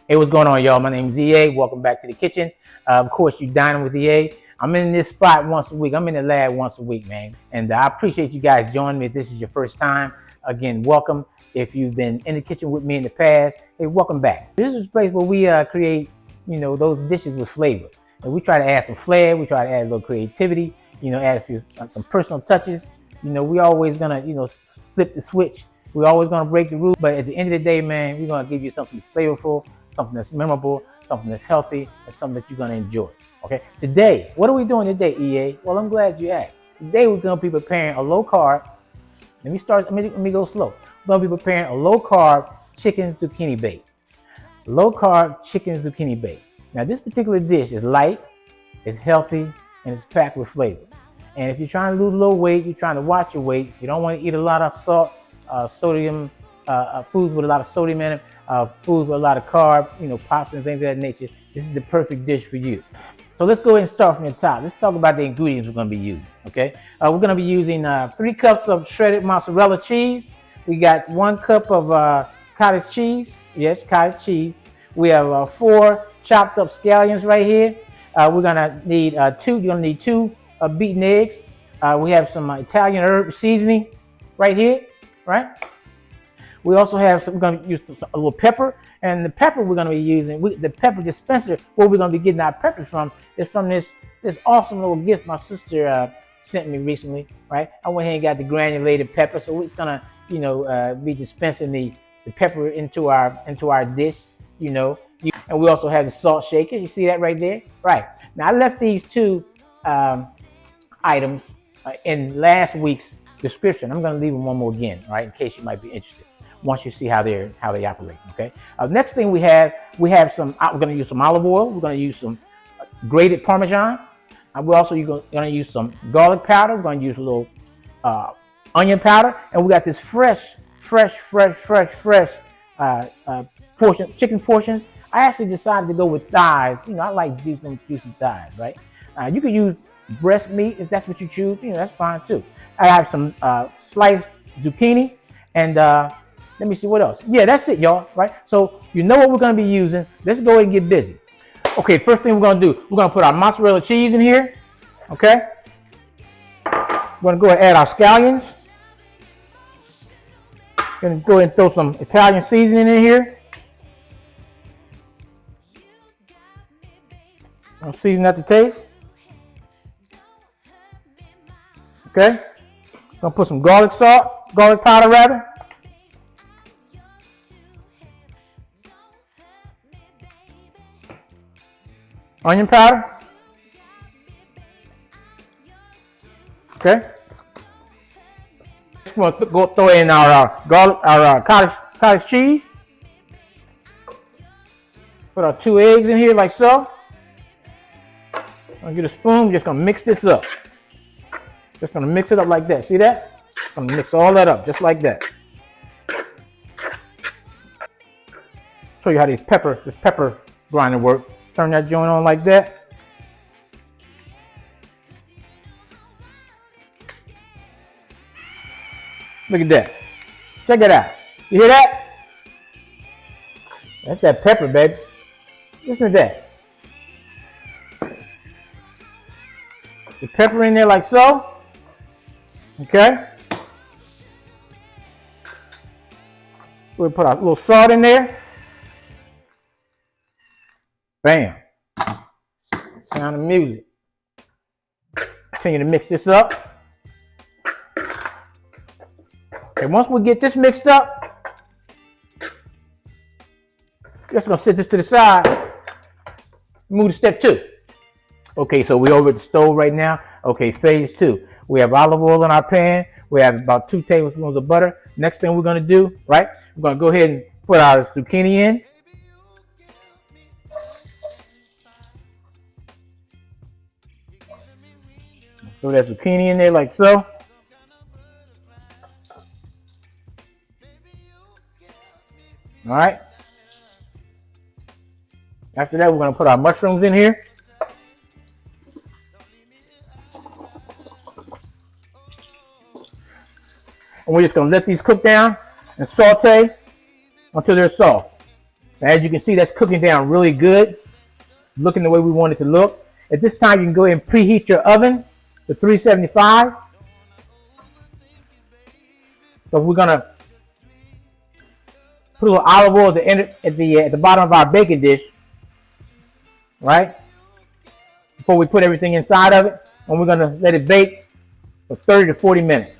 Hey, what's going on, y'all? My name is EA. Welcome back to the kitchen. Of course, you dining with EA. I'm in this spot once a week. I'm in the lab once a week, man. And I appreciate you guys joining me. If this is your first time, again, welcome. If you've been in the kitchen with me in the past, hey, welcome back. This is a place where we create, those dishes with flavor. And we try to add some flair. We try to add a little creativity. Add a few some personal touches. We always gonna, flip the switch. We're always gonna break the rules. But at the end of the day, man, we're gonna give you something flavorful, something that's memorable, something that's healthy, and something that you're gonna enjoy. Okay. Today, what are we doing today, EA? Well, I'm glad you asked. Today we're gonna be preparing a low carb. Let me go slow. We're gonna be preparing a low carb chicken zucchini bake. Low carb chicken zucchini bake. Now, this particular dish is light, it's healthy, and it's packed with flavor. And if you're trying to lose a little weight, you're trying to watch your weight, you don't want to eat a lot of salt, sodium, foods with a lot of sodium in it, foods with a lot of carbs, pasta and things of that nature, this is the perfect dish for you. So let's go ahead and start from the top. Let's talk about the ingredients we're going to be using, okay? We're going to be using 3 cups of shredded mozzarella cheese. We got 1 cup of cottage cheese. Yes, cottage cheese. We have 4 chopped up scallions right here. We're going to need 2 beaten eggs. We have some Italian herb seasoning right here, right? We also have we're going to use a little pepper, and the pepper we're going to be using, the pepper dispenser, where we're going to be getting our peppers from, is from this awesome little gift my sister sent me recently, right? I went ahead and got the granulated pepper, so it's going to, be dispensing the pepper into our dish, and we also have the salt shaker. You see that right there? Right. Now, I left these 2 items in last week's description. I'm going to leave them one more again, right, in case you might be interested. Once you see how they operate, okay. Next thing we have some. We're going to use some olive oil. We're going to use some grated Parmesan. We're also going to use some garlic powder. We're going to use a little onion powder, and we got this fresh chicken portions. I actually decided to go with thighs. I like juicy thighs, right? You can use breast meat if that's what you choose. That's fine too. I have some sliced zucchini, and let me see what else. Yeah, that's it, y'all, right? So you know what we're going to be using. Let's go ahead and get busy. Okay, first thing we're going to do, we're going to put our mozzarella cheese in here, okay? We're going to go ahead and add our scallions. Going to go ahead and throw some Italian seasoning in here. I'll season at the taste. Okay? Gonna put some garlic powder rather. Onion powder. Okay. We're gonna go throw in our cottage cheese. Put our 2 eggs in here like so. I'll get a spoon. Just gonna mix this up. Just gonna mix it up like that. See that? Gonna mix all that up just like that. Show you how this pepper grinder works. Turn that joint on like that. Look at that. Check it out. You hear that? That's that pepper, baby. Listen to that. The pepper in there like so. Okay. We'll put our little salt in there. Bam. Sound of music. Continue to mix this up. Okay, once we get this mixed up, just gonna set this to the side. Move to step 2. Okay, so we're over at the stove right now. Okay, phase 2. We have olive oil in our pan. We have about 2 tablespoons of butter. Next thing we're gonna do, right? We're gonna go ahead and put our zucchini in. Throw that zucchini in there like so. All right. After that, we're going to put our mushrooms in here. And we're just going to let these cook down and saute until they're soft. Now, as you can see, that's cooking down really good, looking the way we want it to look. At this time, you can go ahead and preheat your oven to 375. So we're gonna put a little olive oil at the bottom of our baking dish, right? Before we put everything inside of it, and we're gonna let it bake for 30 to 40 minutes.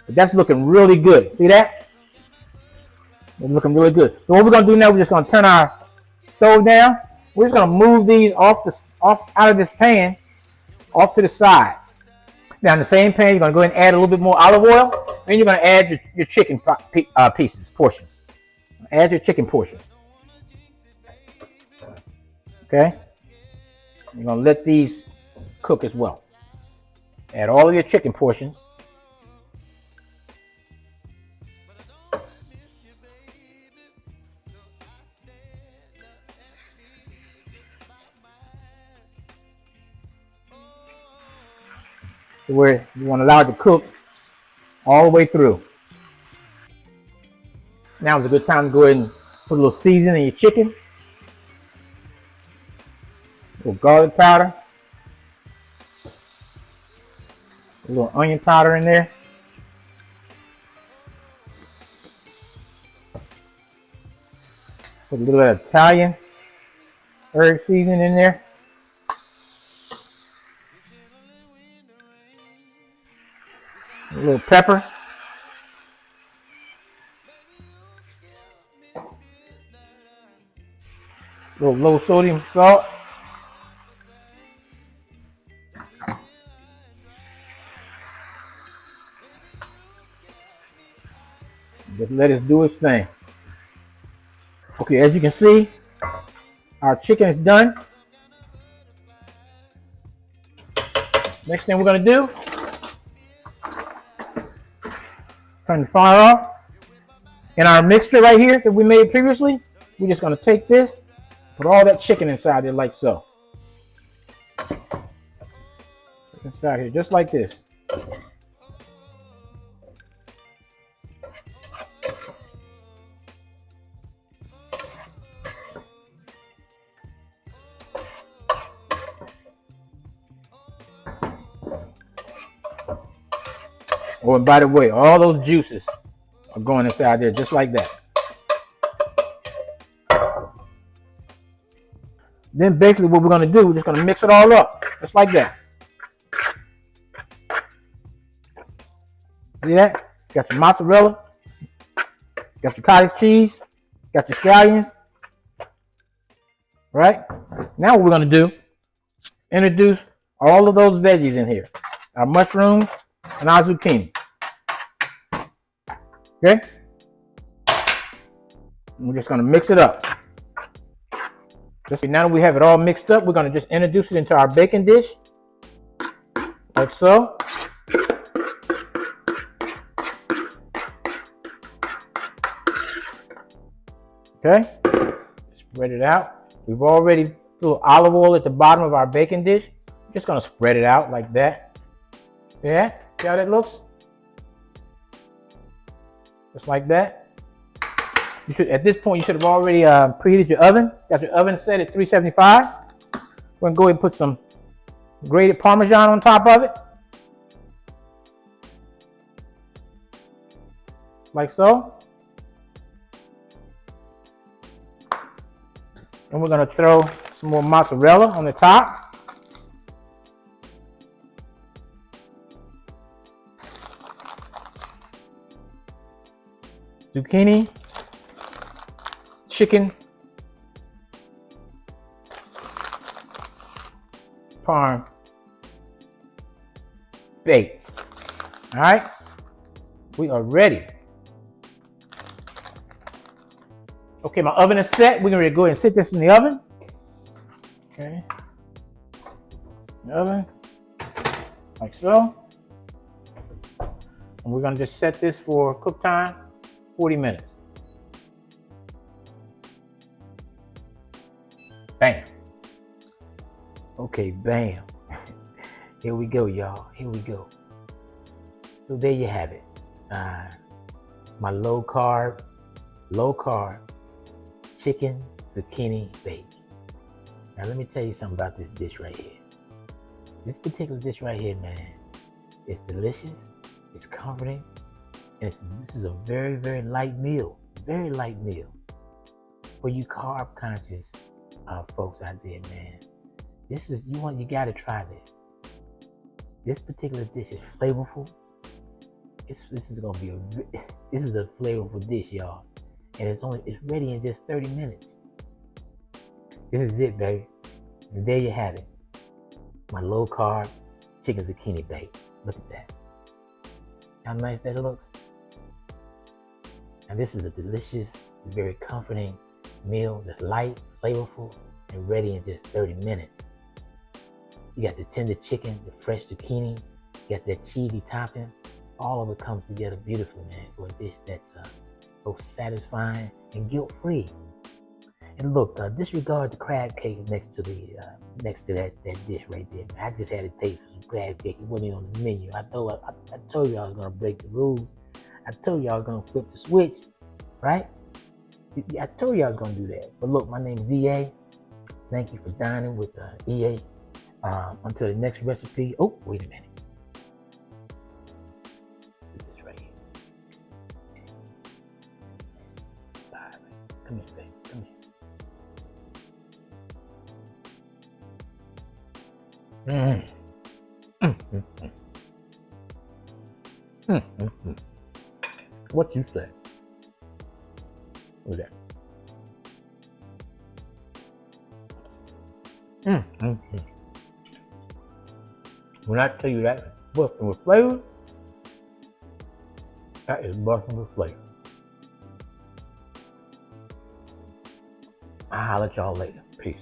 But that's looking really good. See that? It's looking really good. So what we're gonna do now, we're just gonna turn our stove down. We're just gonna move these off out of this pan, off to the side. Now in the same pan, you're gonna go ahead and add a little bit more olive oil, and you're gonna add your chicken portions. Add your chicken portions. Okay. You're gonna let these cook as well. Add all of your chicken portions. Where you want to allow it to cook all the way through. Now is a good time to go ahead and put a little seasoning in your chicken. A little garlic powder. A little onion powder in there. Put a little Italian herb seasoning in there. A little pepper. A little low sodium salt. Just let it do its thing. Okay, as you can see, our chicken is done. Next thing we're going to do, turn the fire off. In our mixture right here that we made previously, we're just going to take this, put all that chicken inside there like so. Inside here, just like this. Oh, and by the way, all those juices are going inside there just like that. Then basically what we're going to do, we're just going to mix it all up, just like that. See that? Got your mozzarella, got your cottage cheese, got your scallions. Right? Now what we're going to do, introduce all of those veggies in here. Our mushrooms and our zucchini. Okay? And we're just going to mix it up. Just now that we have it all mixed up, we're going to just introduce it into our baking dish. Like so. Okay? Spread it out. We've already put olive oil at the bottom of our baking dish. I'm just going to spread it out like that. Yeah? See how that looks? Just like that. You should, at this point, you should have already preheated your oven. Got your oven set at 375. We're going to go ahead and put some grated Parmesan on top of it. Like so. And we're going to throw some more mozzarella on the top. Zucchini, chicken, parm, bake. All right, we are ready. Okay, my oven is set. We're going to go ahead and sit this in the oven. Okay, the oven, like so. And we're going to just set this for cook time, 40 minutes. Bam. Okay, bam. Here we go, y'all. Here we go. So there you have it. My low carb Chicken Zucchini Bake. Now let me tell you something about this dish right here. This particular dish right here, man, it's delicious, it's comforting, and this is a very, very light meal. Very light meal. For you carb conscious folks out there, man, you gotta try this. This particular dish is flavorful. This is a flavorful dish, y'all, and it's ready in just 30 minutes. This is it, baby. And there you have it. My low carb chicken zucchini bake. Look at that. How nice that looks. And this is a delicious, very comforting meal that's light, flavorful, and ready in just 30 minutes. You got the tender chicken, the fresh zucchini, you got that cheesy topping. All of it comes together beautifully, man, for a dish that's both satisfying and guilt-free. And look, disregard the crab cake next to that dish right there. Man. I just had a taste of some crab cake. It wasn't even on the menu. I told you I was gonna break the rules. I told you I was gonna flip the switch, right? I told you I was gonna do that. But look, my name is EA. Thank you for dining with EA. Until the next recipe. Oh, wait a minute. Do this right here. Come here, baby. Come here. What you say? Look at that. When I tell you that, busting with flavor, that is busting with flavor. I'll holler at y'all later. Peace.